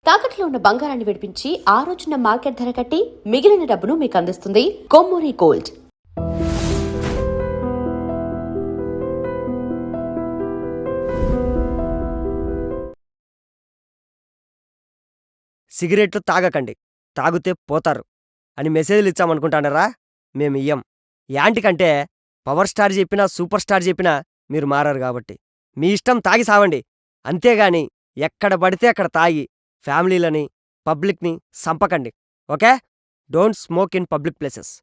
తాకట్లో ఉన్న బంగారాన్ని విడిపించి ఆ రోజున మార్కెట్ ధర కట్టి మిగిలిన డబ్బును మీకు అందిస్తుంది కొమ్మూరి గోల్డ్. సిగరెట్లు తాగకండి, తాగితే పోతారు అని మెసేజ్లు ఇచ్చామనుకుంటానరా? మేము ఇయ్యం. యాంటికంటే పవర్ స్టార్ చెప్పినా సూపర్ స్టార్ చెప్పినా మీరు మారారు కాబట్టి మీ ఇష్టం, తాగి సావండి. అంతేగాని ఎక్కడ పడితే అక్కడ తాగి ఫ్యామిలీలని పబ్లిక్ని సంపకండి. Okay? Don't smoke in public places.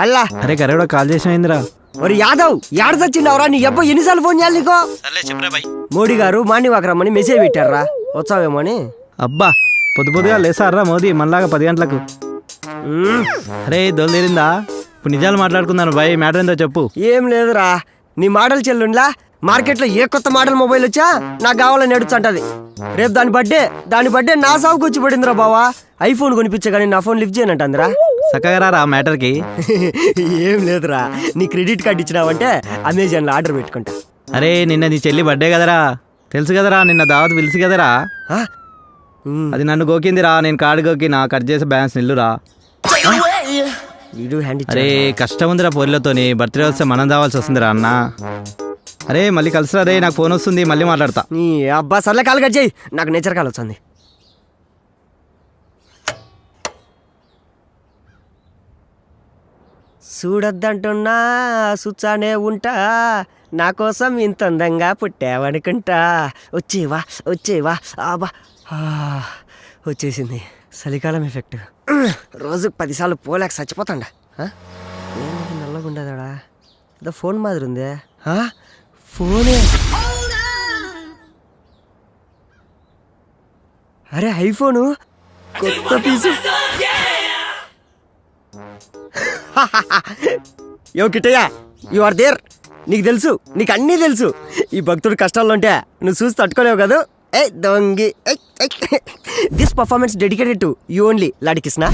అల్లా, అరే కరెక్ట్ కాల్ చేసినా. మరి యాదవ్ యాడ చచ్చిండవరా? నీ అబ్బా ఎన్నిసార్లు ఫోన్ చేయాలి నీకు? మోడీ గారు మార్నింగ్ వాక్ రమ్మని మెసేజ్ పెట్టారా, వచ్చావేమో అని. అబ్బా పొద్దుగా లేసారా మోదీ మనలాగా 10 గంటలకు? అరే దొల్ తీరిందా? ఇప్పుడు నిజాలు మాట్లాడుకున్నాను బాయ్, మ్యాటర్ ఏందో చెప్పు. ఏం లేదురా, నీ మోడల్ చెల్లుండ్లా మార్కెట్లో ఏ కొత్త మోడల్ మొబైల్ వచ్చా నాకు కావాలని అడుగుతుంటది. రేపు దాని బర్త్డే నా సాగుకు వచ్చి పడిందిరా బావా. ఐఫోన్ కొనిపించే కానీ నా ఫోన్ లిఫ్ట్ చేయనంటుందిరా. చక్కగా రా మ్యాటర్కి. ఏం లేదురా, నీ క్రెడిట్ కార్డు ఇచ్చినావంటే అమెజాన్లో ఆర్డర్ పెట్టుకుంటా. అరే నిన్న నీ చెల్లి బర్త్డే కదరా, తెలుసు కదరా, నిన్న దావత్ పిలిచి కదరా. అది నన్ను గోకిందిరా, నేను కార్డు గోకి నా కట్ చేసే బ్యాలెన్స్ నిల్లురా. అరే కష్టం ఉందిరా పొరిలతోని, బర్త్డే వస్తే మనం దావాల్సి వస్తుందిరా అన్న. అరే మళ్ళీ కలిసిరా రే, నాకు ఫోన్ వస్తుంది, మళ్ళీ మాట్లాడతా. నీ అబ్బా సర్లే, కాల్ కట్ చేయి, నాకు నేచర్ కాల్ వస్తుంది. చూడొద్దంటున్నా సుచ్చానే ఉంటా, నా కోసం ఇంత అందంగా పుట్టావనుకుంటా. వచ్చేవా ఆబా, వచ్చేసింది చలికాలం ఎఫెక్ట్. రోజుకు 10 సార్లు పోలేక చచ్చిపోతాండా. ఏంటి నల్లగుండదాడా? ఏదో ఫోన్ మాదిరి ఉందే. ఫోనే, అరే ఐఫోను కొత్త పీసు. యో కిట్టయ్యా, యు ఆర్ దేర్. నీకు తెలుసు, నీకు అన్నీ తెలుసు. ఈ భక్తుడు కష్టాల్లో ఉంటే నువ్వు చూసి తట్టుకోలేవు కదా. ఏ దొంగి, this performance dedicated to you only లాడి కృష్ణ.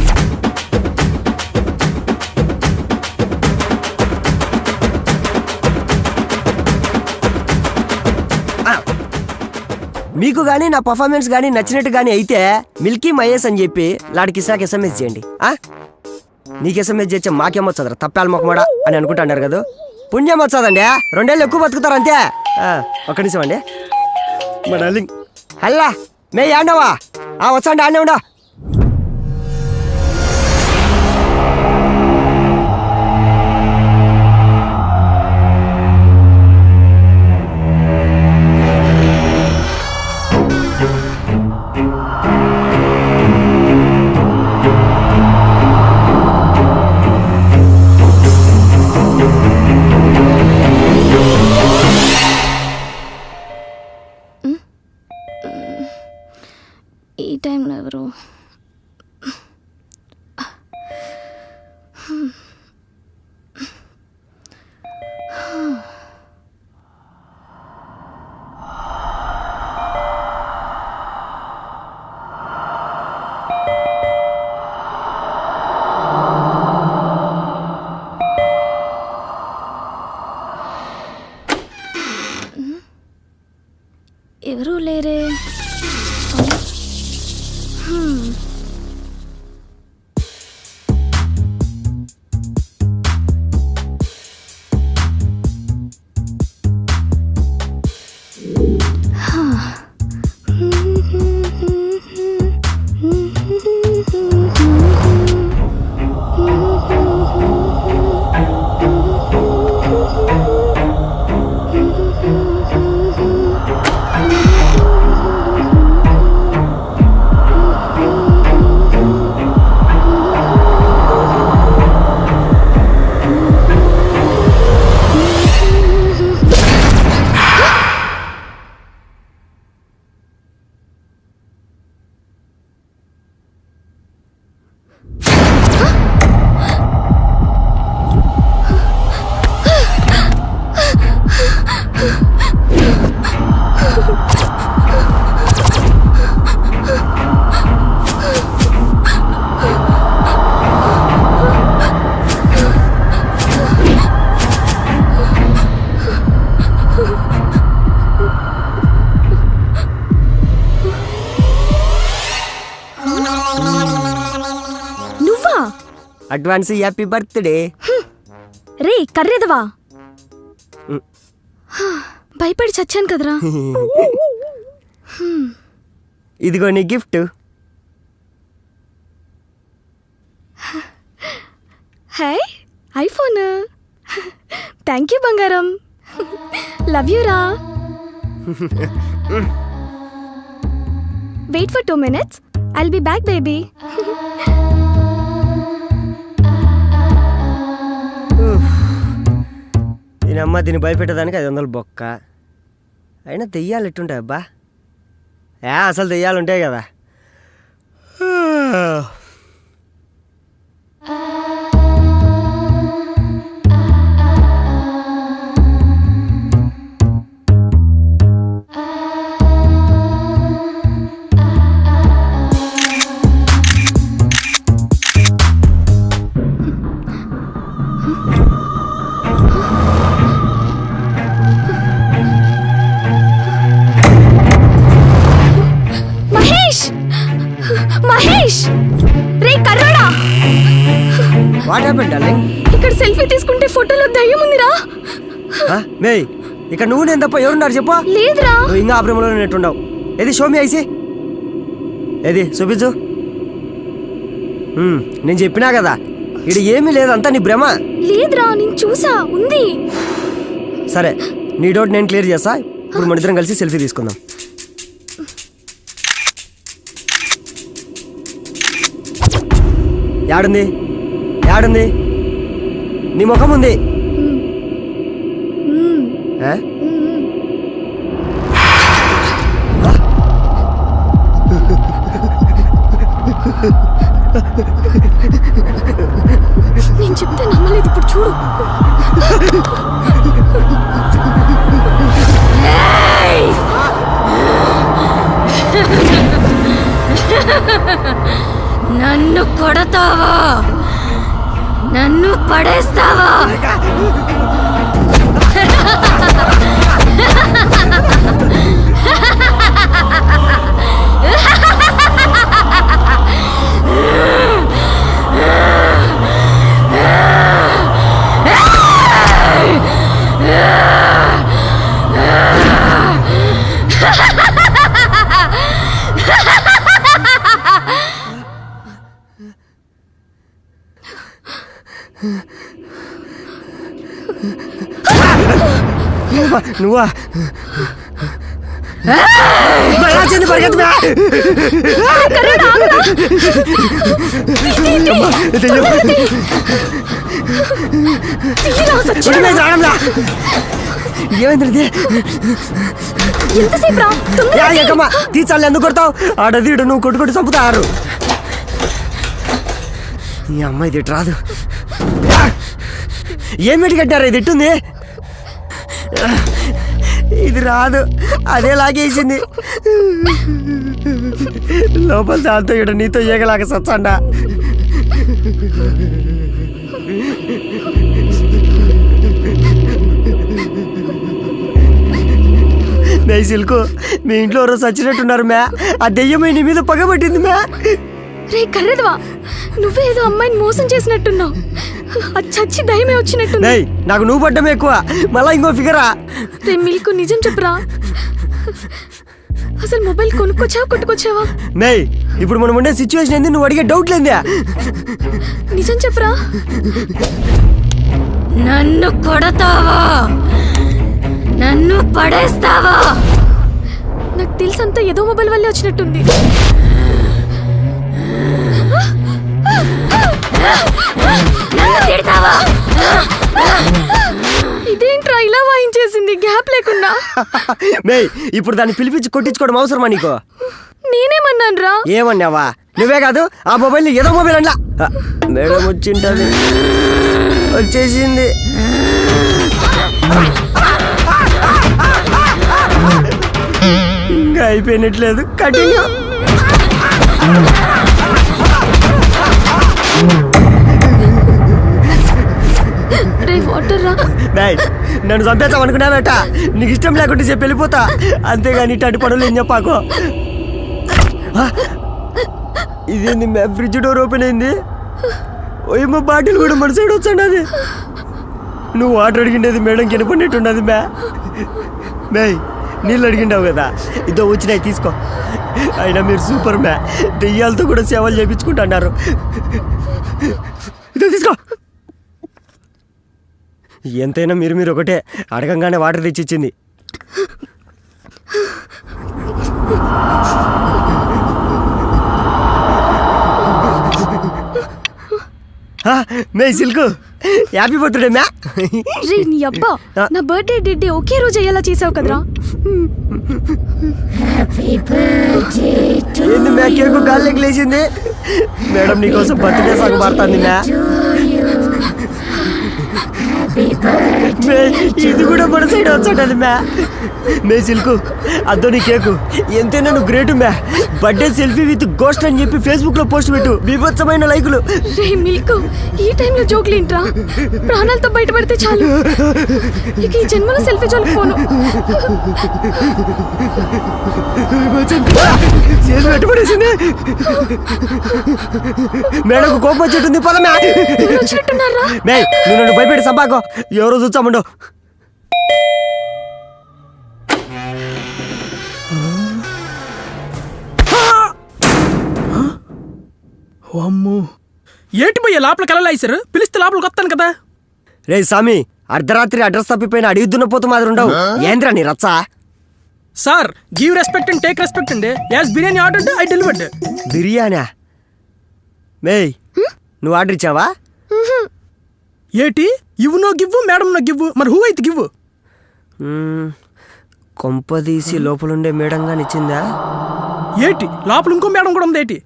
మీకు కానీ నా పర్ఫార్మెన్స్ కానీ నచ్చినట్టు కానీ అయితే మిల్కీ మహేష్ అని చెప్పి లాడి కృష్ణకి ఎస్ఎంఎస్ చేయండి. నీకు ఎస్ఎంఎస్ చేస్తే మాకేమొచ్చదరా తప్పాలి మొక్కమాడా అని అనుకుంటున్నారు కదా. పుణ్యం వచ్చదండి, 2 ఏళ్ళు ఎక్కువ బతుకుతారు అంతే. ఒక్క నిమిషం అండి మా డార్లింగ్. హల్లా మే ఆండవా? వచ్చండి, ఆడే ఉండా. ఈ టైంలో ఎవరు? ఎవరూ లేరే. Advance happy birthday. రే కర్రేదవా, భయపడి చచ్చాను కదరా. ఇదిగో నీ gift. Hi, iPhone. Thank you బంగారం. లవ్ యూ రా. Wait for 2 minutes. I'll be back, baby. దీనమ్మ దీన్ని భయపెట్టడానికి 500 బొక్క. అయినా దెయ్యాలు ఎట్టుంటాయి అబ్బా? అసలు దెయ్యాలు ఉంటాయి కదా. మహేష్, రే కర్రడా. What happened darling? ఇక్కడ సెల్ఫీ తీసుకుంటే ఫోటోలో దయ్యం ఉందిరా. మేయ్, ఇక్కడ నువ్వు నేను తప్ప ఎవరున్నారు చెప్పు? లేదురా. నువ్వు ఇంకా ఆ ప్రేమలో నెట్టుండవు. ఏది షోమి ఐసి, ఏది చూపించు. నేను చెప్పినా కదా, ఇది ఏమీ లేదంతా నీ భ్రమ. లేదురా, నేను చూసా, ఉంది. సరే, నీ డౌట్ నేను క్లియర్ చేస్తా. ఇప్పుడు మన ఇద్దరం కలిసి సెల్ఫీ తీసుకుందాం. యాడుంది యాడుంది? నీ ముఖం ఉంది. నేను చెప్తే నమ్మలేదు, ఇప్పుడు చూడు. నన్ను కొడతావా? నన్ను పడేస్తావా? నువ్వా? ఏమైంది? ఎంతసేపు రా తీసాలి, ఎందుకు కొడతావు? ఆడదీడు నువ్వు కొట్టుకొట్టి చంపుతారు. ఈ అమ్మాయి ఇది రాదు. ఏమిటి కట్టారు? ఇది ఇట్టుంది, ఇది రాదు, అదే లాగేసింది. లోపల దాంతో ఇక్కడ నీతో ఏగలాగా సచ్చండా. మే సిల్కు, మీ ఇంట్లో ఎవరో చచ్చినట్టున్నారు మ్యా. ఆ దెయ్యమై నీ మీద పగబట్టింది మ్యా. రే కర్రెదవా, నువ్వే ఏదో అమ్మాయిని మోసం చేసినట్టున్నావు. అది చచ్చి దయమే వచ్చినట్టు. నాకు నువ్వు పడ్డమే ఎక్కువ, మళ్ళా ఇంకో ఫిగరా. రే మిల్కు, నిజం చెప్పరా, అసలు మొబైల్ కొనుక్కొచ్చావా కొట్టుకొచ్చావా? మే ఇప్పుడు మనం ఉండే సిచ్యువేషన్ ఏంది, నువ్వు అడిగే డౌట్ లేదే. నిజం చెప్పరా. నన్ను కొడతావా, నన్ను పడేస్తావా? నాకు తెలుసంతా ఏదో మొబైల్ వల్లే వచ్చినట్టుంది. ఇదేంట్రా ఇలా వాయించేసింది గ్యాప్ లేకుండా? మే ఇప్పుడు దాన్ని పిలిపించి కొట్టించుకోవడం అవసరమా నీకు? నేనేమన్నాను రా? ఏమన్నావా? నువ్వే కాదు, ఆ మొబైల్ ఏదో మొబైల్ అంట్లా. మేడం వచ్చింటది, వచ్చేసింది. ఇంకా అయిపోయినట్లేదు, కంటిన్యూ. రే వాటర్ రా. నన్ను చంపేస్తాం అనుకున్నావేట? నీకు ఇష్టం లేకుంటే చెప్పి వెళ్ళిపోతా, అంతేగాని ఇట్లాంటి పనులు ఏం చెప్పాకో. ఇదేంది మ్యా, ఫ్రిడ్జ్ డోర్ ఓపెన్ అయింది. ఏమో బాటిల్ కూడా మన సైడ్ వచ్చండి. నువ్వు వాటర్ అడిగిండేది మేడం కినపడినట్టున్నది మ్యా. మే నీళ్ళు అడిగిండావు కదా, ఇదో వచ్చినాయి తీసుకో. అయినా మీరు సూపర్ మ్యా, దెయ్యాలతో కూడా సేవలు చేయించుకుంటున్నారు. ఇదో తీసుకో. ఎంతైనా మీరు ఒకటే, అడగంగానే వాటర్ తెచ్చిచ్చింది. మే సిల్కు, హ్యాపీ బర్త్డే మ్యా. రే నీ అబ్బా, నా బర్త్డే డేట్ ఒకే రోజు అయ్యేలా చేసావు కదరా. ఏంది మ్యా, కేకు గాల్లోకి లేచింది. మేడం నీకోసం బర్త్డే సాంగ్ పాడుతుంది మ్యా. ఇది కూడా మన సైడ్ వచ్చాడు మ్యా. మే సిల్కు, అద్దో నీ కేకు. ఎంతైనా నువ్వు గ్రేట్ మ్యా. బర్త్డే సెల్ఫీ విత్ గోస్ట్ అని చెప్పి ఫేస్బుక్ లో పోస్ట్ పెట్టు, బీభత్సమైన లైకులు. రే మిల్కు, ఈ టైంలో జోకులు ఏంట్రా? ప్రాణాలతో బయటపడితే చాలు, ఇక ఈ జన్మలో సెల్ఫీ జోలికి పోను. పెట్టుబడేసింది. మేడం కోపం వచ్చేటుంది, పదమే. వచ్చినట్టున్నారా? మే నువ్వు నన్ను భయపెట్టి సంపాకో, ఎవరో చూచామండో. అమ్మో, ఏంటి పోయే లోపలికి వెళ్ళలేసారు? పిలిస్తే లోపలికి వస్తాను కదా. రే సామి, అర్ధరాత్రి అడ్రస్ తప్పిపోయిన అడిగి దున్నపోతు మాదిరి ఉండవు. ఏంద్రా నీ రచ్చ? Sir, give respect and take respect అండి. As biryani order I delivered. బిర్యానా? మే నువ్వు ఆర్డర్ ఇచ్చావా? ఏటి ఇవ్వు no give, madam no give, మరి హూ అయితే గివ్వు? కొంపదీసి లోపలుండే మేడంగా నిచ్చిందా? ఏటి లోపల ఇంకో మేడం కూడా ఉంది ఏటి?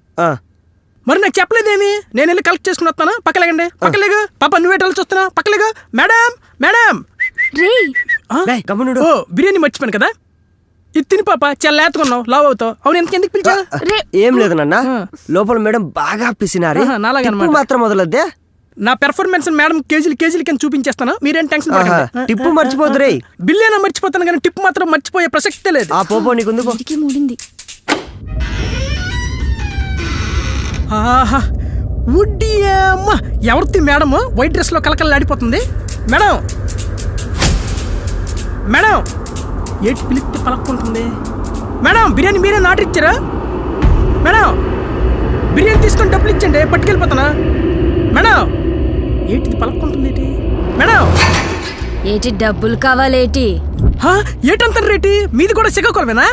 మరి నాకు చెప్పలేదేమి? నేను వెళ్ళి కలెక్ట్ చేసుకుని వస్తాను. పక్కలేగండి, పక్కలేగా. పాప నువ్వే చూస్తున్నా, పక్కలేగా. మేడం మేడం ఓ బిర్యానీ మర్చిపోయాను కదా, ఇది తిని పాప. చాలా లేతకున్నావు, లావ్ అవుతావు. అవును, ఎందుకు పిలిచా? ఏం లేదు నాన్న, లోపల మేడం బాగా పిసినారు, మాత్రం మొదలద్దే. నా పెర్ఫార్మెన్స్ మేడం కేజీలు కింద చూపించేస్తాను, మీరేం టెన్షన్ పడకండి. టిప్పు మర్చిపోదు రే. బిల్లేనా మర్చిపోతాను కానీ టిప్ మాత్రం మర్చిపోయే ప్రసక్తే లేదు. ఆ పోపో నీకు మూడింది. ఆహా, ఉడ్డియమ్మ, ఎవరిది మేడం వైట్ డ్రెస్ లో కలకలాడిపోతుంది. మేడం మేడం, ఏటి పిలిస్తే పలక్కుంటుంది. మేడం బిర్యానీ మీరే ఆర్డర్ ఇచ్చారా? మేడం బిర్యానీ తీసుకొని డబ్బులు ఇచ్చండి, పట్టుకెళ్ళిపోతానా. మేడం ఏటిది పలక్కుంటుంది ఏంటి? మేడం ఏటి డబ్బులు కావాలేటి? ఏటంటారు రేటి? మీది కూడా శ్రీకాకుళమేనా?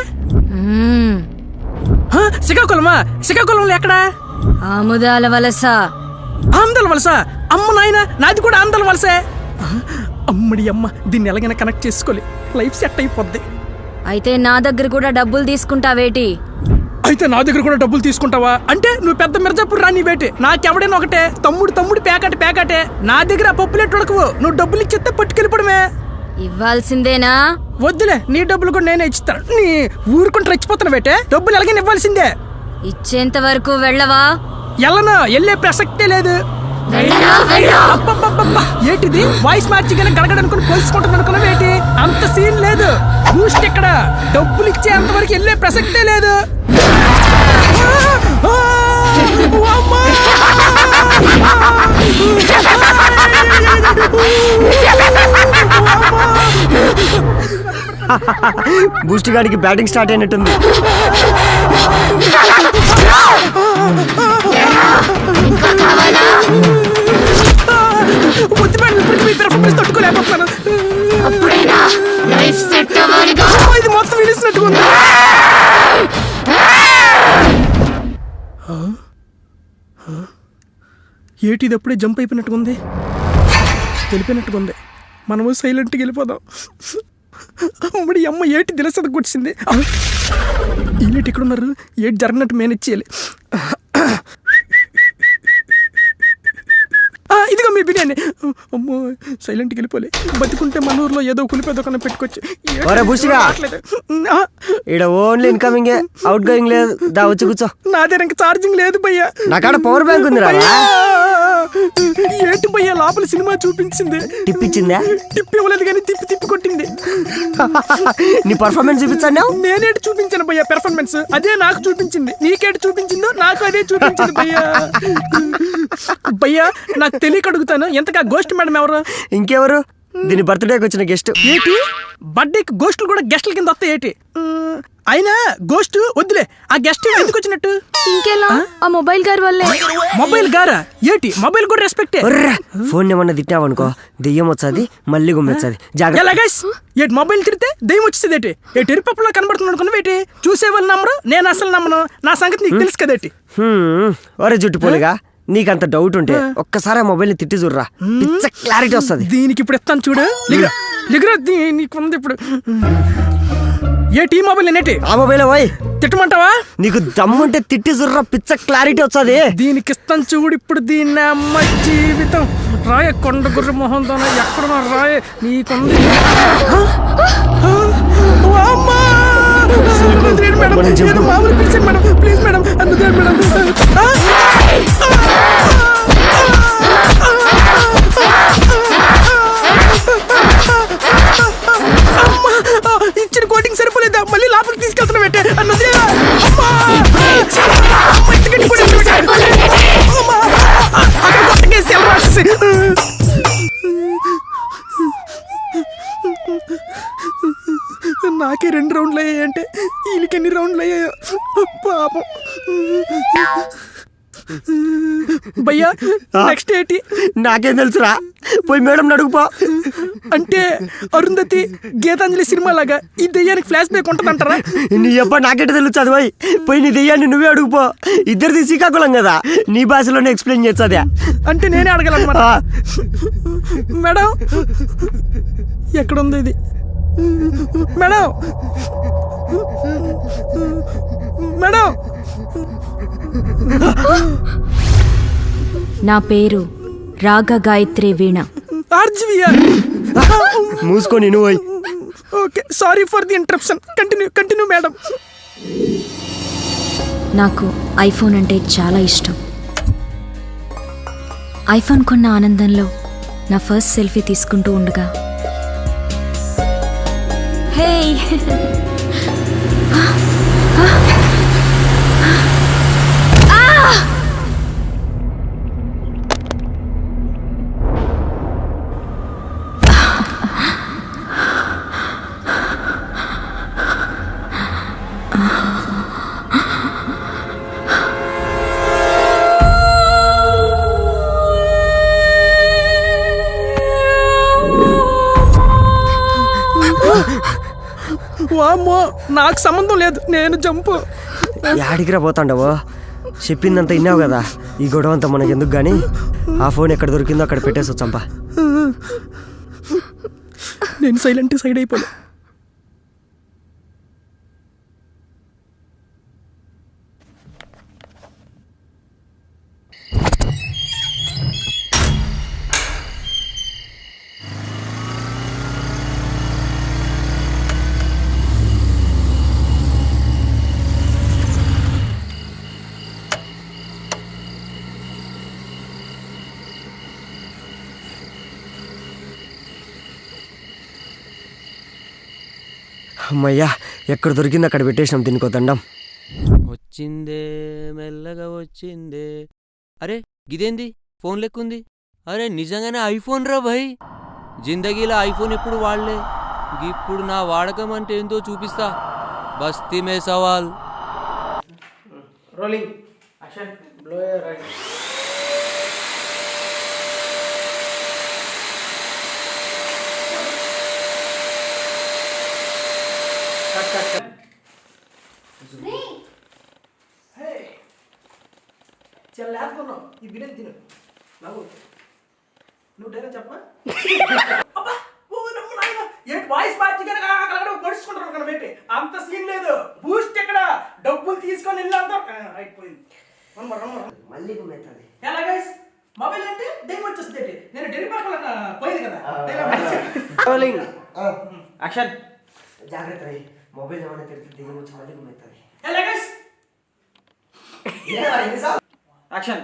శ్రీకాకుళమా? శ్రీకాకుళంలో ఎక్కడా? ఆముదాల వలస. ఆంధ్ర వలస? అమ్మ నాయన, నాది కూడా ఆంధ్ర వలసే. అమ్మడి అమ్మ, దీన్ని ఎలాగైనా కనెక్ట్ చేసుకోవాలి, లైఫ్ సెట్ అయిపోద్ది. అయితే నా దగ్గర కూడా డబ్బులు తీసుకుంటావేటి? అయితే నా దగ్గర కూడా డబ్బులు తీసుకుంటావా? అంటే నువ్వు పెద్ద మిర్జాపూర్ రాని వేటి, నాకెవడైనా ఒకటే. తమ్ముడు పేకాటే. నా దగ్గర పప్పులెట్ ఉడకవు, నువ్వు డబ్బులు ఇచ్చేస్తే పట్టుకెళ్ళిపోవడమే. ఇవ్వాల్సిందేనా? వద్దులే, నీ డబ్బులు కూడా నేనే ఇస్తాను. నీ ఊరుకుంటే రెచ్చిపోతున్నా వేటే, డబ్బులు ఎలాగైనా ఇవ్వాల్సిందే. ఇచ్చేంత వరకు వెళ్ళవా? ఎల్లనా, వెళ్ళే ప్రసక్తే లేదు. అబ్బబ్బబ్బబ్బా, ఏంటిది వాయిస్ మార్చిగానే గడగడనుకుని పోల్చుకుంటుంది అనుకున్నావు ఏంటి? అంత సీన్ లేదు. బూస్ట్ ఇక్కడ, డబ్బులు ఇచ్చేంత వరకు వెళ్ళే ప్రసక్తే లేదు. బూస్ట్ గాడికి బ్యాటింగ్ స్టార్ట్ అయినట్టుంది. తట్టుకోలేకపోతున్నాను. ఇది మొత్తం విడిసినట్టుగా ఉంది. ఏటి ఇది అప్పుడే జంప్ అయిపోయినట్టుగా ఉంది, వెళ్ళిపోయినట్టుగా ఉంది. మనము సైలెంట్గా వెళ్ళిపోదాం. అమ్మడి అమ్మ, ఏటి దిలసదకు వచ్చింది. ఈలేటి ఇక్కడ ఉన్నారు, ఏటి జరిగినట్టు మేనేజ్ చేయాలి. ఇదిగో మీ బిర్యానీ. అమ్మో, సైలెంట్కి వెళ్ళిపోలే. బతికుంటే మన ఊర్లో ఏదో కులిపేదొకన్నా పెట్టుకోవచ్చు. ఇక్కడ ఓన్లీ ఇన్కమింగ్, అవుట్ గోయింగ్ లేదు. దా వచ్చి కూర్చో. నా దగ్గర ఇంకా ఛార్జింగ్ లేదు భయ్యా. నా కాడ పవర్ బ్యాంక్ ఉంది రా. ఏంటి భయ్యా, లోపల సినిమా చూపించింది. టిప్పిచ్చిందా? టిప్ ఇవ్వలేదు కానీ తిప్పి కొట్టింది. నీ పర్ఫార్మెన్స్ చూపించాను. నేనేటి చూపించాను భయ్యా పెర్ఫార్మెన్స్? అదే నాకు చూపించింది. నీకేటి చూపించిందో నాకు అదే చూపించింది భయ్యా. భయ్యా, నాకు తెలియక అడుగుతాను, ఎంతగా గోస్ట్ మేడం ఎవరు? ఇంకెవరు? దీని బర్త్డేకి వచ్చిన గెస్ట్. ఏటి బర్త్డేకి గోస్టులు కూడా గెస్టుల కింద వస్తాయి ఏటి? అయినా గోస్ట్ వద్దులే, ఆ గెస్ట్ ఎందుకు వచ్చినట్టు? ఇంకెలా, ఆ మొబైల్ గారి వల్లే. మొబైల్ గారా? ఏటి మొబైల్ కూడా రెస్పెక్టే. ఫోన్ ఏమన్నా తిట్టావనుకో దెయ్యం వచ్చాది, మళ్ళీ గుమ్మొచ్చాది. ఏటి మొబైల్ తిరిగితే దెయ్యం వచ్చేది ఏటి? ఏ టెరిపప్పులో కనబడుతుంది అనుకున్నావు ఏంటి? చూసేవాళ్ళు నమ్మరు, నేను అసలు నమ్మను. నా సంగతి నీకు తెలుసు కదేటి. ఒరే జుట్టుపోలిగా, నీకంత డౌట్ ఉంటే ఒక్కసారి ఆ మొబైల్ ని తిట్టి చూడరా, పిచ్చ క్లారిటీ వస్తుంది. దీనికి ఇప్పుడు ఇస్తాను చూడు. నీకు ఇప్పుడు ఏటి మొబైల్ నేటి? ఆ మొబైల్ పోయి తిట్టమంటావా? నీకు దమ్ముంటే తిట్టి చూడరా, పిచ్చ క్లారిటీ వచ్చాది. దీనికి ఇస్తాను చూడు ఇప్పుడు. దీన్ని అమ్మ జీవితం రాయ కొండ గుర్ర మొహంతో ఎక్కడున్నా రాయ నీకుంది. మామూలు పిలిచాను మేడం, ప్లీజ్ మేడం, అందుకే మేడం. ఇచ్చిన కోటింగ్ సరిపోలేదా? మళ్ళీ లోపలికి తీసుకెళ్తున్నా పెట్టే అన్నది. నాకే 2 రౌండ్లు అయ్యాయంటే వీళ్ళకి ఎన్ని రౌండ్లు అయ్యాయో పాపం. భయ్యా, నెక్స్ట్ ఏంటి? నాకేం తెలుసురా, పోయి మేడం అడుగుపో. అంటే అరుంధతి గీతాంజలి సినిమా లాగా ఈ దెయ్యానికి ఫ్లాష్ బ్యాక్ ఉంటదంటారా? నీ అబ్బా నాకెట తెలుసు చదివాయి. పోయి నీ దెయ్యాన్ని నువ్వే అడుగుపో. ఇద్దరిది శ్రీకాకుళం కదా, నీ భాషలోనే ఎక్స్ప్లెయిన్ చేస్తుందా. అంటే నేనే అడగాలన్నమాట. మేడం, ఎక్కడుంది ఇది? Madam, madam. నా పేరు రాగ గాయత్రి వీణ. మూసుకొని నువ్వు. Okay, sorry for the interruption. Continue madam. నాకు ఐఫోన్ అంటే చాలా ఇష్టం. ఐఫోన్ కొన్న ఆనందంలో నా ఫస్ట్ సెల్ఫీ తీసుకుంటూ ఉండగా, హే వామ్మో, నాకు సంబంధం లేదు, నేను జంపు. యాడికిరా పోతాండవో? చెప్పిందంతా విన్నావు కదా. ఈ గొడవ అంతా మనకెందుకు గానీ ఆ ఫోన్ ఎక్కడ దొరికిందో అక్కడ పెట్టేసి వచ్చంపా. నేను సైలెంట్ సైడ్ అయిపోలే. అమ్మయ్యా, ఎక్కడ దొరికింది అక్కడ పెట్టేసినాం దీనికో దండం. వచ్చిందే మెల్లగా వచ్చిందే. అరే గిదేంది ఫోన్ లెక్కుంది? అరే నిజంగానే ఐఫోన్ రా భయ్. జిందగీలో ఐఫోన్ ఎప్పుడు వాడలే, ఇప్పుడు నా వాడకం అంటే ఏందో చూపిస్తా. బస్తీ మే సవాల్. Rolling action blow right. చాలా లేకున్నావు ఈ బిర్యానీ తిను. నువ్వు డైరెక్ట్ చెప్పా. ఏంటి వాయిస్ మార్చి పడుచుకుంటారు కదా పెట్టి, అంత సీన్ లేదు. బూస్ట్ ఇక్కడ డబ్బులు తీసుకొని వెళ్ళంతా అయిపోయింది. మళ్ళీ ఎలా గైస్, మొబైల్ అంటే దెయ్యం వచ్చేస్తుంది. నేను డెలివరీ పోయింది కదా. యాక్షన్ జాగ్రత్త, మొబైల్ ఏమైనా తిరిగి దెయ్యం వచ్చి మళ్ళీ గుమ్మెత్తాలి. ఎలా గైస్, యాక్షన్